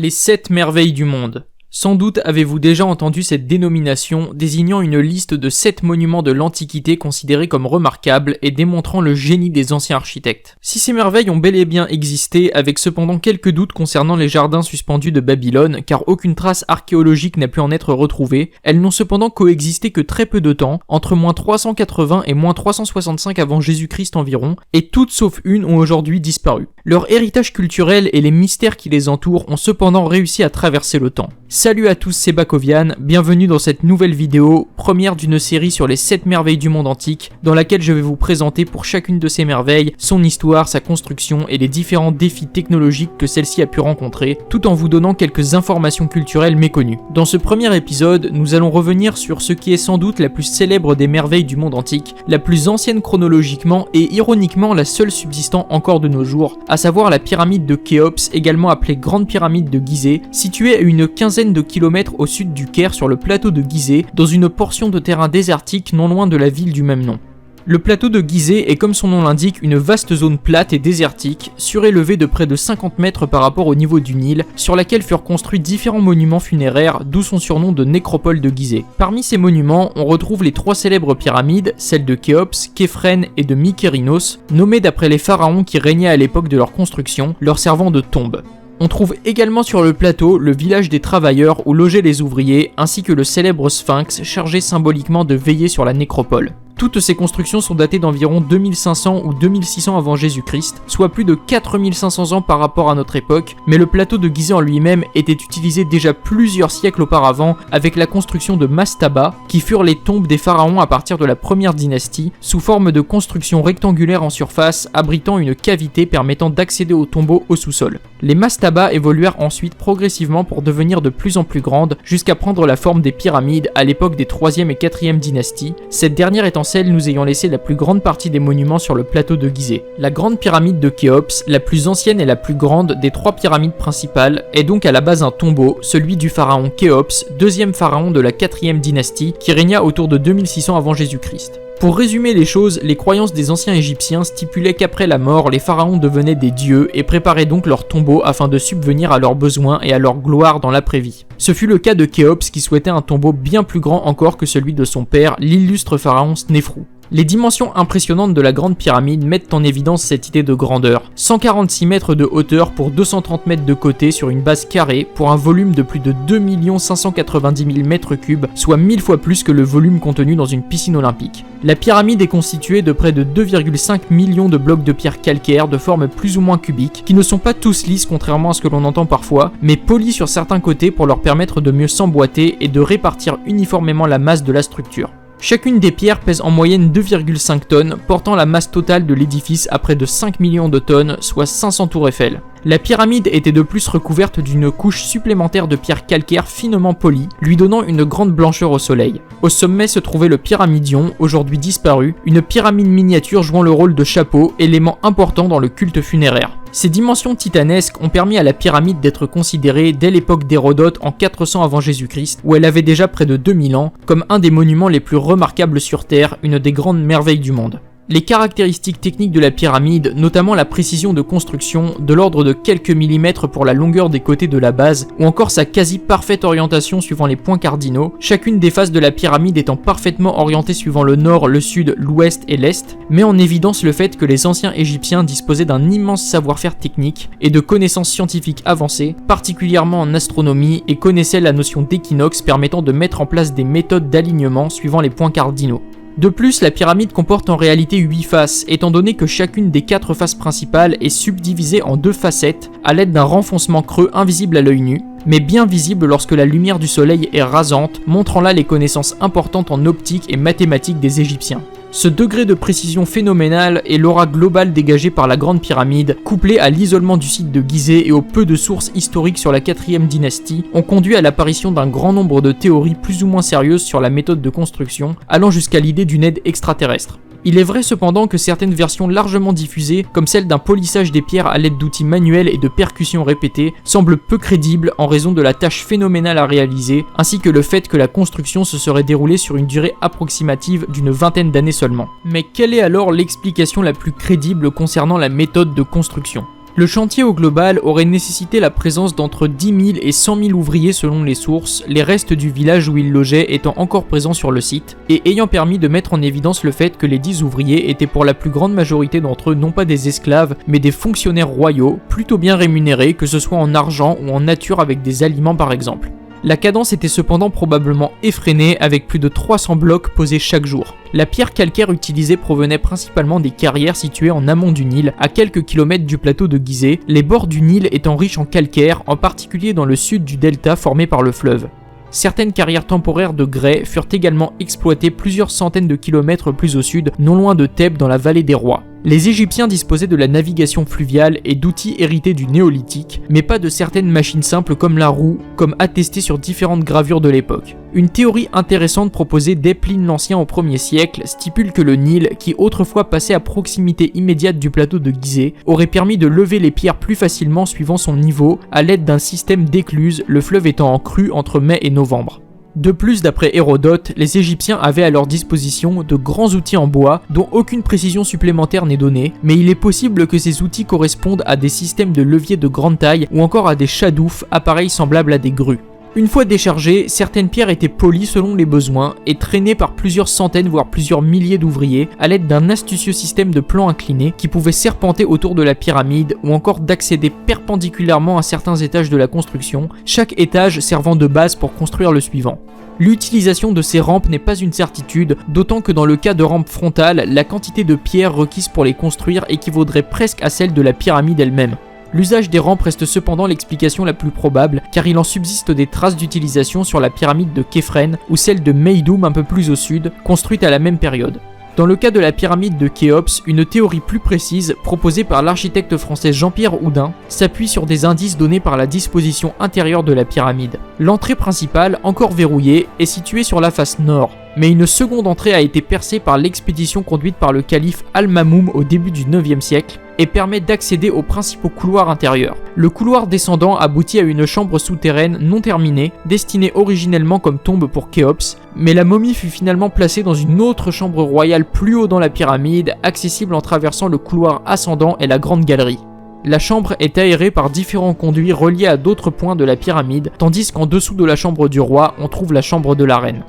Les 7 merveilles du monde. Sans doute avez-vous déjà entendu cette dénomination désignant une liste de 7 monuments de l'Antiquité considérés comme remarquables et démontrant le génie des anciens architectes. Si ces merveilles ont bel et bien existé, avec cependant quelques doutes concernant les jardins suspendus de Babylone, car aucune trace archéologique n'a pu en être retrouvée, elles n'ont cependant coexisté que très peu de temps, entre moins 380 et moins 365 avant Jésus-Christ environ, et toutes sauf une ont aujourd'hui disparu. Leur héritage culturel et les mystères qui les entourent ont cependant réussi à traverser le temps. Salut à tous, c'est Bakovian, bienvenue dans cette nouvelle vidéo, première d'une série sur les 7 merveilles du monde antique, dans laquelle je vais vous présenter pour chacune de ces merveilles, son histoire, sa construction et les différents défis technologiques que celle-ci a pu rencontrer, tout en vous donnant quelques informations culturelles méconnues. Dans ce premier épisode, nous allons revenir sur ce qui est sans doute la plus célèbre des merveilles du monde antique, la plus ancienne chronologiquement et ironiquement la seule subsistant encore de nos jours, à savoir la pyramide de Khéops, également appelée Grande Pyramide de Gizeh, située à une quinzaine de kilomètres au sud du Caire sur le plateau de Gizeh, dans une portion de terrain désertique non loin de la ville du même nom. Le plateau de Gizeh est, comme son nom l'indique, une vaste zone plate et désertique, surélevée de près de 50 mètres par rapport au niveau du Nil, sur laquelle furent construits différents monuments funéraires, d'où son surnom de nécropole de Gizeh. Parmi ces monuments, on retrouve les 3 célèbres pyramides, celles de Khéops, Képhren et de Mykérinos, nommées d'après les pharaons qui régnaient à l'époque de leur construction, leur servant de tombe. On trouve également sur le plateau le village des travailleurs où logeaient les ouvriers, ainsi que le célèbre sphinx chargé symboliquement de veiller sur la nécropole. Toutes ces constructions sont datées d'environ 2500 ou 2600 avant Jésus-Christ, soit plus de 4500 ans par rapport à notre époque, mais le plateau de Gizeh en lui-même était utilisé déjà plusieurs siècles auparavant avec la construction de mastaba, qui furent les tombes des pharaons à partir de la première dynastie, sous forme de constructions rectangulaires en surface, abritant une cavité permettant d'accéder aux tombeaux au sous-sol. Les mastabas évoluèrent ensuite progressivement pour devenir de plus en plus grandes, jusqu'à prendre la forme des pyramides à l'époque des 3e et 4e dynasties, cette dernière étant celle nous ayant laissé la plus grande partie des monuments sur le plateau de Gizeh. La grande pyramide de Khéops, la plus ancienne et la plus grande des 3 pyramides principales, est donc à la base un tombeau, celui du pharaon Khéops, 2e pharaon de la 4e dynastie, qui régna autour de 2600 avant Jésus-Christ. Pour résumer les choses, les croyances des anciens égyptiens stipulaient qu'après la mort, les pharaons devenaient des dieux et préparaient donc leur tombeau afin de subvenir à leurs besoins et à leur gloire dans l'après-vie. Ce fut le cas de Khéops qui souhaitait un tombeau bien plus grand encore que celui de son père, l'illustre pharaon Snéfrou. Les dimensions impressionnantes de la grande pyramide mettent en évidence cette idée de grandeur. 146 mètres de hauteur pour 230 mètres de côté sur une base carrée pour un volume de plus de 2 590 000 mètres cubes, soit 1000 fois plus que le volume contenu dans une piscine olympique. La pyramide est constituée de près de 2,5 millions de blocs de pierre calcaire de forme plus ou moins cubique, qui ne sont pas tous lisses contrairement à ce que l'on entend parfois, mais polis sur certains côtés pour leur permettre de mieux s'emboîter et de répartir uniformément la masse de la structure. Chacune des pierres pèse en moyenne 2,5 tonnes, portant la masse totale de l'édifice à près de 5 millions de tonnes, soit 500 tours Eiffel. La pyramide était de plus recouverte d'une couche supplémentaire de pierres calcaires finement polies, lui donnant une grande blancheur au soleil. Au sommet se trouvait le pyramidion, aujourd'hui disparu, une pyramide miniature jouant le rôle de chapeau, élément important dans le culte funéraire. Ces dimensions titanesques ont permis à la pyramide d'être considérée dès l'époque d'Hérodote en 400 avant Jésus-Christ, où elle avait déjà près de 2000 ans, comme un des monuments les plus remarquables sur Terre, une des grandes merveilles du monde. Les caractéristiques techniques de la pyramide, notamment la précision de construction, de l'ordre de quelques millimètres pour la longueur des côtés de la base, ou encore sa quasi-parfaite orientation suivant les points cardinaux, chacune des faces de la pyramide étant parfaitement orientée suivant le nord, le sud, l'ouest et l'est, met en évidence le fait que les anciens Égyptiens disposaient d'un immense savoir-faire technique et de connaissances scientifiques avancées, particulièrement en astronomie, et connaissaient la notion d'équinoxe permettant de mettre en place des méthodes d'alignement suivant les points cardinaux. De plus, la pyramide comporte en réalité 8 faces, étant donné que chacune des 4 faces principales est subdivisée en 2 facettes à l'aide d'un renfoncement creux invisible à l'œil nu, mais bien visible lorsque la lumière du soleil est rasante, montrant là les connaissances importantes en optique et mathématiques des Égyptiens. Ce degré de précision phénoménal et l'aura globale dégagée par la Grande Pyramide, couplée à l'isolement du site de Gizeh et au peu de sources historiques sur la 4e dynastie, ont conduit à l'apparition d'un grand nombre de théories plus ou moins sérieuses sur la méthode de construction, allant jusqu'à l'idée d'une aide extraterrestre. Il est vrai cependant que certaines versions largement diffusées, comme celle d'un polissage des pierres à l'aide d'outils manuels et de percussions répétées, semblent peu crédibles en raison de la tâche phénoménale à réaliser, ainsi que le fait que la construction se serait déroulée sur une durée approximative d'une vingtaine d'années seulement. Mais quelle est alors l'explication la plus crédible concernant la méthode de construction ? Le chantier au global aurait nécessité la présence d'entre 10 000 et 100 000 ouvriers selon les sources, les restes du village où ils logeaient étant encore présents sur le site, et ayant permis de mettre en évidence le fait que les 10 ouvriers étaient pour la plus grande majorité d'entre eux non pas des esclaves, mais des fonctionnaires royaux, plutôt bien rémunérés, que ce soit en argent ou en nature avec des aliments par exemple. La cadence était cependant probablement effrénée avec plus de 300 blocs posés chaque jour. La pierre calcaire utilisée provenait principalement des carrières situées en amont du Nil, à quelques kilomètres du plateau de Gizeh, les bords du Nil étant riches en calcaire, en particulier dans le sud du delta formé par le fleuve. Certaines carrières temporaires de grès furent également exploitées plusieurs centaines de kilomètres plus au sud, non loin de Thèbes dans la vallée des rois. Les Égyptiens disposaient de la navigation fluviale et d'outils hérités du néolithique, mais pas de certaines machines simples comme la roue, comme attesté sur différentes gravures de l'époque. Une théorie intéressante proposée dès Pline l'Ancien au 1er siècle stipule que le Nil, qui autrefois passait à proximité immédiate du plateau de Gizeh, aurait permis de lever les pierres plus facilement suivant son niveau à l'aide d'un système d'écluses, le fleuve étant en crue entre mai et novembre. De plus, d'après Hérodote, les Égyptiens avaient à leur disposition de grands outils en bois dont aucune précision supplémentaire n'est donnée, mais il est possible que ces outils correspondent à des systèmes de levier de grande taille ou encore à des shadoufs, appareils semblables à des grues. Une fois déchargées, certaines pierres étaient polies selon les besoins et traînées par plusieurs centaines voire plusieurs milliers d'ouvriers à l'aide d'un astucieux système de plans inclinés qui pouvait serpenter autour de la pyramide ou encore d'accéder perpendiculairement à certains étages de la construction, chaque étage servant de base pour construire le suivant. L'utilisation de ces rampes n'est pas une certitude, d'autant que dans le cas de rampes frontales, la quantité de pierres requise pour les construire équivaudrait presque à celle de la pyramide elle-même. L'usage des rampes reste cependant l'explication la plus probable, car il en subsiste des traces d'utilisation sur la pyramide de Képhren ou celle de Meidoum un peu plus au sud, construite à la même période. Dans le cas de la pyramide de Khéops, une théorie plus précise, proposée par l'architecte français Jean-Pierre Houdin, s'appuie sur des indices donnés par la disposition intérieure de la pyramide. L'entrée principale, encore verrouillée, est située sur la face nord, mais une seconde entrée a été percée par l'expédition conduite par le calife Al-Mamoum au début du 9e siècle, et permet d'accéder aux principaux couloirs intérieurs. Le couloir descendant aboutit à une chambre souterraine non terminée, destinée originellement comme tombe pour Khéops, mais la momie fut finalement placée dans une autre chambre royale plus haut dans la pyramide, accessible en traversant le couloir ascendant et la grande galerie. La chambre est aérée par différents conduits reliés à d'autres points de la pyramide, tandis qu'en dessous de la chambre du roi, on trouve la chambre de la reine.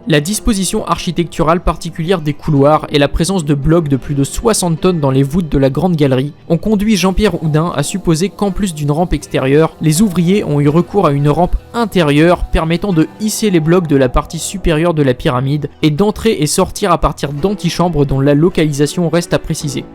La disposition architecturale particulière des couloirs et la présence de blocs de plus de 60 tonnes dans les voûtes de la grande galerie ont conduit Jean-Pierre Houdin à supposer qu'en plus d'une rampe extérieure, les ouvriers ont eu recours à une rampe intérieure permettant de hisser les blocs de la partie supérieure de la pyramide et d'entrer et sortir à partir d'antichambres dont la localisation reste à préciser.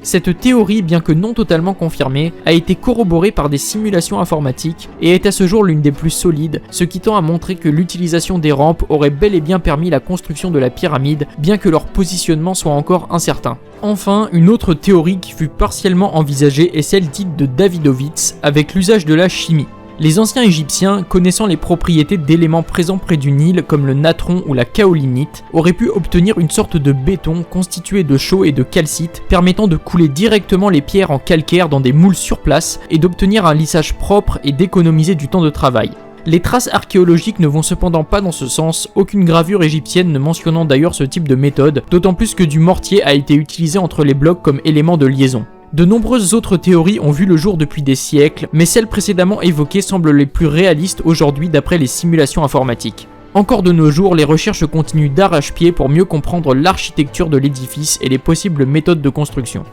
Cette théorie, bien que non totalement confirmée, a été corroborée par des simulations informatiques et est à ce jour l'une des plus solides, ce qui tend à montrer que l'utilisation des rampes aurait bel et bien permis la construction de la pyramide, bien que leur positionnement soit encore incertain. Enfin, une autre théorie qui fut partiellement envisagée est celle dite de Davidovits, avec l'usage de la chimie. Les anciens Égyptiens, connaissant les propriétés d'éléments présents près du Nil comme le natron ou la kaolinite, auraient pu obtenir une sorte de béton constitué de chaux et de calcite permettant de couler directement les pierres en calcaire dans des moules sur place et d'obtenir un lissage propre et d'économiser du temps de travail. Les traces archéologiques ne vont cependant pas dans ce sens, aucune gravure égyptienne ne mentionnant d'ailleurs ce type de méthode, d'autant plus que du mortier a été utilisé entre les blocs comme élément de liaison. De nombreuses autres théories ont vu le jour depuis des siècles, mais celles précédemment évoquées semblent les plus réalistes aujourd'hui d'après les simulations informatiques. Encore de nos jours, les recherches continuent d'arrache-pied pour mieux comprendre l'architecture de l'édifice et les possibles méthodes de construction.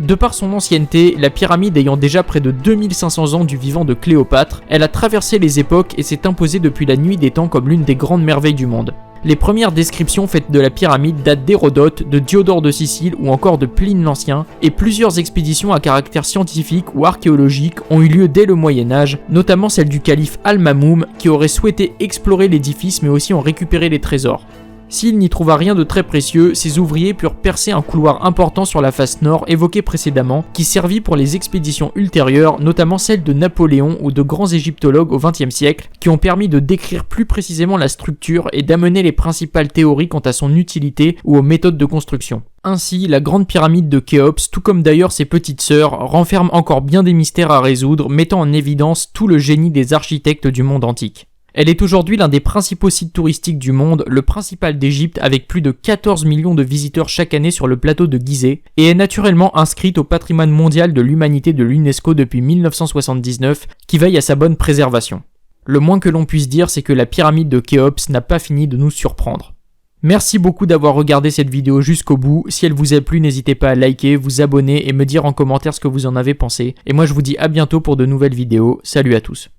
De par son ancienneté, la pyramide ayant déjà près de 2500 ans du vivant de Cléopâtre, elle a traversé les époques et s'est imposée depuis la nuit des temps comme l'une des grandes merveilles du monde. Les premières descriptions faites de la pyramide datent d'Hérodote, de Diodore de Sicile ou encore de Pline l'Ancien, et plusieurs expéditions à caractère scientifique ou archéologique ont eu lieu dès le Moyen-Âge, notamment celle du calife Al-Mamoum qui aurait souhaité explorer l'édifice mais aussi en récupérer les trésors. S'il n'y trouva rien de très précieux, ses ouvriers purent percer un couloir important sur la face nord évoqué précédemment, qui servit pour les expéditions ultérieures, notamment celles de Napoléon ou de grands égyptologues au XXe siècle, qui ont permis de décrire plus précisément la structure et d'amener les principales théories quant à son utilité ou aux méthodes de construction. Ainsi, la grande pyramide de Khéops, tout comme d'ailleurs ses petites sœurs, renferme encore bien des mystères à résoudre, mettant en évidence tout le génie des architectes du monde antique. Elle est aujourd'hui l'un des principaux sites touristiques du monde, le principal d'Égypte avec plus de 14 millions de visiteurs chaque année sur le plateau de Gizeh, et est naturellement inscrite au patrimoine mondial de l'humanité de l'UNESCO depuis 1979, qui veille à sa bonne préservation. Le moins que l'on puisse dire, c'est que la pyramide de Khéops n'a pas fini de nous surprendre. Merci beaucoup d'avoir regardé cette vidéo jusqu'au bout. Si elle vous a plu, n'hésitez pas à liker, vous abonner et me dire en commentaire ce que vous en avez pensé. Et moi je vous dis à bientôt pour de nouvelles vidéos. Salut à tous.